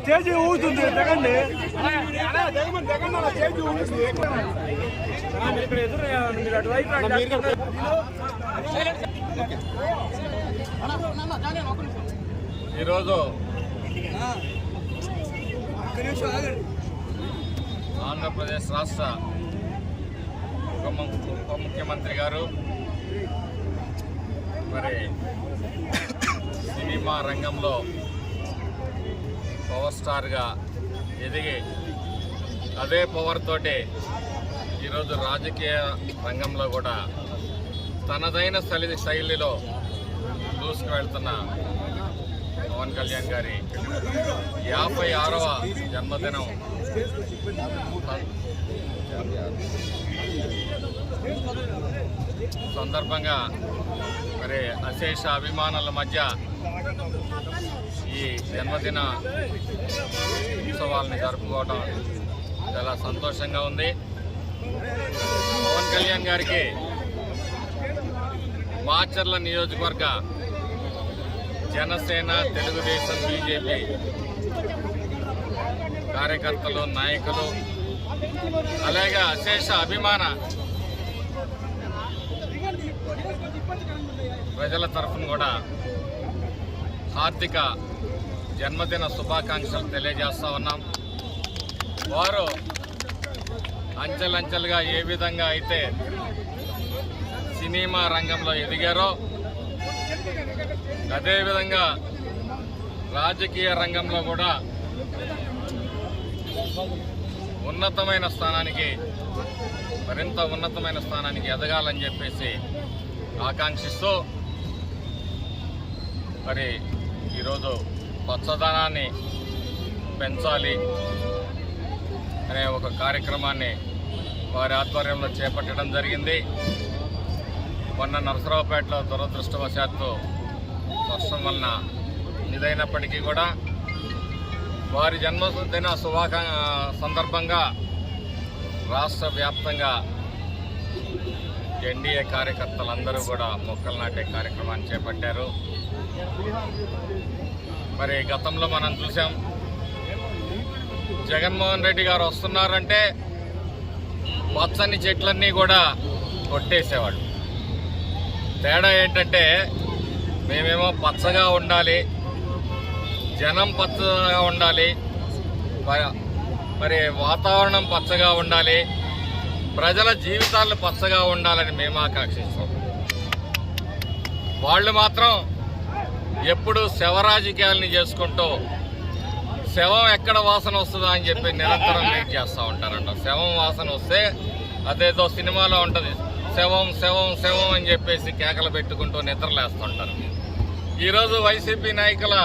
Stage ఊగుతుంది దిగండి stage ఊగుతుంది ఇక్కడ ఎదురు మీరు అటువైపు ఈరోజు ఆంధ్రప్రదేశ్ రాష్ట్ర ఉప ముఖ్యమంత్రి గారు మరి సినిమా రంగంలో పవర్ స్టార్గా ఎదిగి అదే పవర్ తోటి ఈరోజు రాజకీయ రంగంలో కూడా తనదైన శైలిలో దూసుకు వెళ్తున్న పవన్ కళ్యాణ్ గారి 56వ జన్మదినం సందర్భంగా మరి అశేష అభిమానుల మధ్య ఈ జన్మదిన ఉత్సవాలని జరుపుకోవడం చాలా సంతోషంగా ఉంది. పవన్ కళ్యాణ్ గారికి మాచర్ల నియోజకవర్గ జనసేన, తెలుగుదేశం, బీజేపీ కార్యకర్తలు, నాయకులు, అలాగే అశేష అభిమాన ప్రజల తరఫున కూడా హార్దిక జన్మదిన శుభాకాంక్షలు తెలియజేస్తా ఉన్నాం. వారు అంచెలంచెలుగా ఏ విధంగా అయితే సినిమా రంగంలో ఎదిగారో అదేవిధంగా రాజకీయ రంగంలో కూడా ఉన్నతమైన స్థానానికి, మరింత ఉన్నతమైన స్థానానికి ఎదగాలని చెప్పేసి ఆకాంక్షిస్తూ మరి ఈరోజు పచ్చదనాన్ని పెంచాలి అనే ఒక కార్యక్రమాన్ని వారి ఆధ్వర్యంలో చేపట్టడం జరిగింది. మొన్న నరసరావుపేటలో దురదృష్టవశాత్తు వర్షం వలన ఇదైనప్పటికీ కూడా వారి జన్మదిన సందర్భంగా రాష్ట్ర వ్యాప్తంగా ఎన్డీఏ కార్యకర్తలందరూ కూడా మొక్కలు నాటే కార్యక్రమాన్ని చేపట్టారు. మరి గతంలో మనం చూసాం, జగన్మోహన్ రెడ్డి గారు వస్తున్నారంటే పచ్చని చెట్లన్నీ కూడా కొట్టేసేవాడు. తేడా ఏంటంటే మేమేమో పచ్చగా ఉండాలి, జనం పచ్చగా ఉండాలి, మరి వాతావరణం పచ్చగా ఉండాలి, ప్రజల జీవితాలు పచ్చగా ఉండాలని మేము ఆకాంక్షిస్తాం. వాళ్ళు మాత్రం ఎప్పుడు శవ రాజకీయాలని చేసుకుంటూ శవం ఎక్కడ వాసన వస్తుందా అని చెప్పి నిరంతరం వెయిట్ చేస్తూ ఉంటారంట. శవం వాసన వస్తే అదేదో సినిమాలో ఉంటుంది, శవం శవం శవం అని చెప్పేసి కేకలు పెట్టుకుంటూ నిద్రలేస్తుంటారు. ఈరోజు వైసీపీ నాయకుల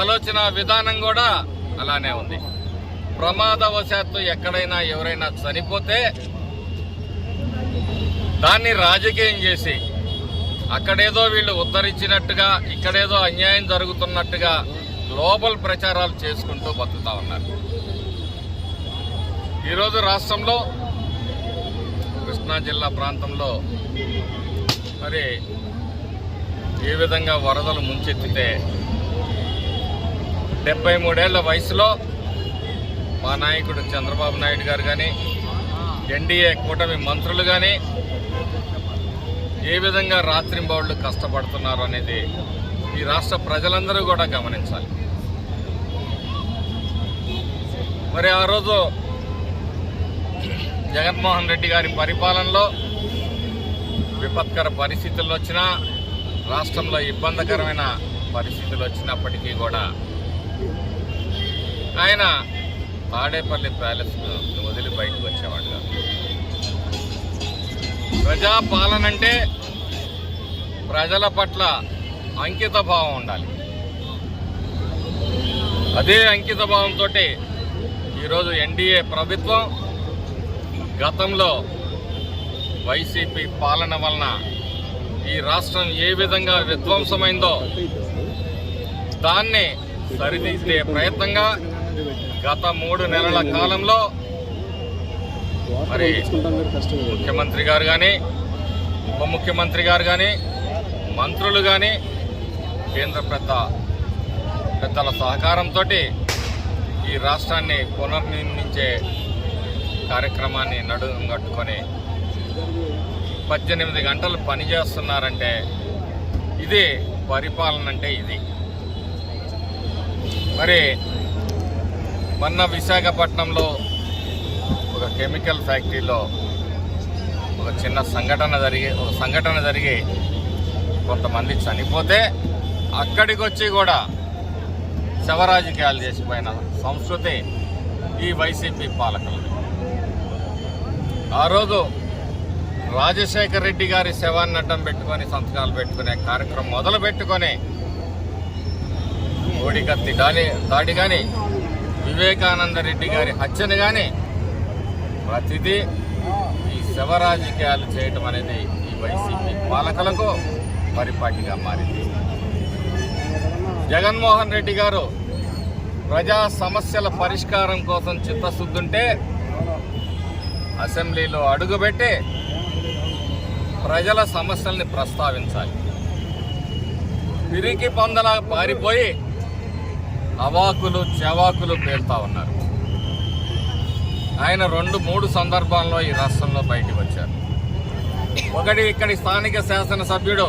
ఆలోచన విధానం కూడా అలానే ఉంది. ప్రమాదవశాత్తు ఎక్కడైనా ఎవరైనా చనిపోతే దాన్ని రాజకీయం చేసి అక్కడేదో వీళ్ళు ఉద్ధరించినట్టుగా, ఇక్కడేదో అన్యాయం జరుగుతున్నట్టుగా గ్లోబల్ ప్రచారాలు చేసుకుంటూ బతుకుతా ఉన్నారు. ఈరోజు రాష్ట్రంలో కృష్ణా జిల్లా ప్రాంతంలో మరి ఏ విధంగా వరదలు ముంచెత్తితే 73 ఏళ్ల వయసులో మా నాయకుడు చంద్రబాబు నాయుడు గారు కానీ, ఎన్డీఏ కూటమి మంత్రులు కానీ ఏ విధంగా రాత్రింబవళ్లు కష్టపడుతున్నారు అనేది ఈ రాష్ట్ర ప్రజలందరూ కూడా గమనించాలి. మరి ఆ రోజు జగన్మోహన్ రెడ్డి గారి పరిపాలనలో విపత్కర పరిస్థితులు వచ్చినా, రాష్ట్రంలో ఇబ్బందికరమైన పరిస్థితులు వచ్చినప్పటికీ కూడా ఆయన తాడేపల్లి ప్యాలెస్ వదిలి బయటకు వచ్చేవాడు కాదు. ప్రజాపాలన అంటే ప్రజల పట్ల అంకిత భావం ఉండాలి. అదే అంకిత భావంతో ఈరోజు ఎన్డీఏ ప్రభుత్వం గతంలో వైసీపీ పాలన వలన ఈ రాష్ట్రం ఏ విధంగా విధ్వంసమైందో దాన్ని సరిదిద్దే ప్రయత్నంగా గత 3 నెలల కాలంలో మరి ముఖ్యమంత్రి గారు కానీ, ఉప ముఖ్యమంత్రి గారు కానీ, మంత్రులు కానీ, కేంద్ర పెద్దల సహకారంతో ఈ రాష్ట్రాన్ని పునర్నిర్మించే కార్యక్రమాన్ని నడుం కట్టుకొని 18 గంటలు పనిచేస్తున్నారంటే ఇది పరిపాలన అంటే ఇది. మరి మొన్న విశాఖపట్నంలో ఒక కెమికల్ ఫ్యాక్టరీలో ఒక చిన్న సంఘటన జరిగి కొంతమంది చనిపోతే అక్కడికి వచ్చి కూడా శవరాజకీయాలు చేసిపోయిన సంస్కృతి ఈ వైసీపీ పాలకులు. ఆ రోజు రాజశేఖర రెడ్డి గారి శవాన్ని అడ్డం పెట్టుకొని సంతకాలు పెట్టుకునే కార్యక్రమం మొదలు పెట్టుకొని కోడికత్తి దాడి కానీ వివేకానంద రెడ్డి గారి హత్యను కానీ ప్రతిదీ ఈ శవరాజకీయాలు చేయటం అనేది ఈ వైసీపీ పాలకులకు పరిపాటిగా మారింది. జగన్మోహన్ రెడ్డి గారు ప్రజా సమస్యల పరిష్కారం కోసం చిత్తశుద్ధుంటే అసెంబ్లీలో అడుగుపెట్టి ప్రజల సమస్యల్ని ప్రస్తావించాలి. పిరికి పొందలా పారిపోయి అవాకులు చెవాకులు పేలుతా ఉన్నారు. ఆయన 2-3 సందర్భాల్లో ఈ రాష్ట్రంలో బయటికి వచ్చారు. ఒకటి, ఇక్కడి స్థానిక శాసనసభ్యుడు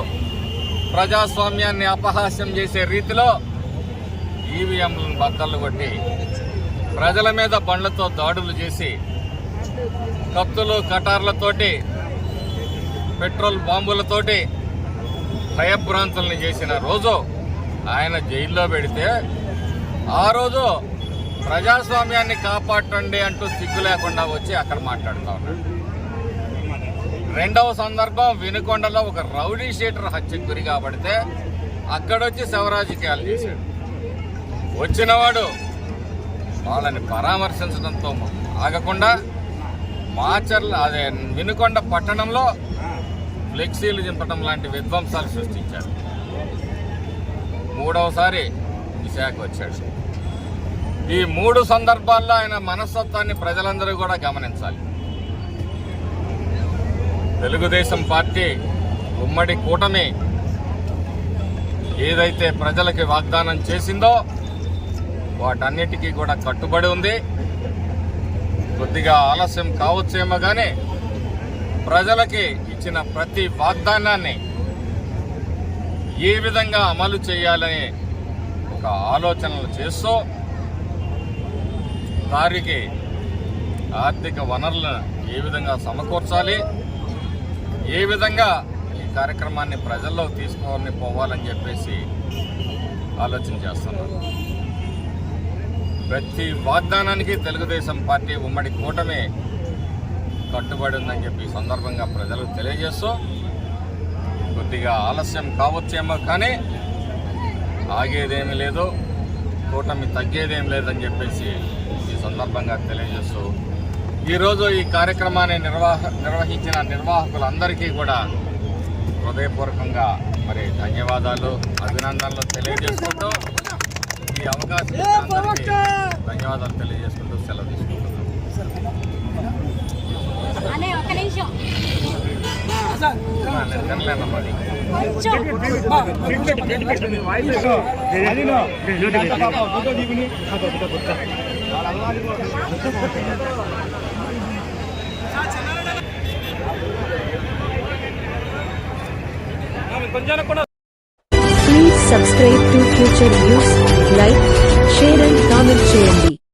ప్రజాస్వామ్యాన్ని అపహాస్యం చేసే రీతిలో ఈవీఎంలను బద్దలు కొట్టి ప్రజల మీద బండ్లతో దాడులు చేసి కత్తులు కటార్లతోటి పెట్రోల్ బాంబులతోటి భయభ్రాంతుల్ని చేసిన రోజు ఆయన జైల్లో పెడితే ఆ రోజు ప్రజాస్వామ్యాన్ని కాపాడండి అంటూ సిగ్గు లేకుండా వచ్చి అక్కడ మాట్లాడుతూ ఉన్నాడు. రెండవ సందర్భం వినుకొండలో ఒక రౌడీ షీటర్ హత్యకు గురి కాబడితే అక్కడొచ్చి శవరాజకీయాలు చేశాడు. వచ్చినవాడు వాళ్ళని పరామర్శించడంతో ఆగకుండా వినుకొండ పట్టణంలో ఫ్లెక్సీలు చింపడం లాంటి విధ్వంసాలు సృష్టించారు. మూడవసారి విశాఖ వచ్చాడు. ఈ 3 సందర్భాల్లో ఆయన మనస్తత్వాన్ని ప్రజలందరూ కూడా గమనించాలి. తెలుగుదేశం పార్టీ ఉమ్మడి కూటమి ఏదైతే ప్రజలకి వాగ్దానం చేసిందో వాటన్నిటికీ కూడా కట్టుబడి ఉంది. కొద్దిగా ఆలస్యం కావచ్చేమో కానీ ప్రజలకి ఇచ్చిన ప్రతి వాగ్దానాన్ని ఏ విధంగా అమలు చేయాలని ఒక ఆలోచనలు చేస్తూ వారికి ఆర్థిక వనరులను ఏ విధంగా సమకూర్చాలి, ఏ విధంగా ఈ కార్యక్రమాన్ని ప్రజల్లో తీసుకొని పోవాలని చెప్పేసి ఆలోచన చేస్తున్నారు. ప్రతి వాగ్దానానికి తెలుగుదేశం పార్టీ ఉమ్మడి కూటమి కట్టుబడి ఉందని చెప్పి సందర్భంగా ప్రజలకు తెలియజేస్తూ కొద్దిగా ఆలస్యం కావచ్చేమో కానీ ఆగేదేమీ లేదు, కూటమి తగ్గేదేం లేదని చెప్పేసి ఈ సందర్భంగా తెలియజేస్తూ ఈరోజు ఈ కార్యక్రమాన్ని నిర్వహించిన నిర్వాహకులందరికీ కూడా హృదయపూర్వకంగా మరి ధన్యవాదాలు, అభినందనలు తెలియజేసుకుంటూ ఈ అవకాశం అందరికీ ధన్యవాదాలు తెలియజేసుకుంటూ సెలవు తీసుకుంటున్నాను. Please subscribe to Future News, like, share and comment చేయండి.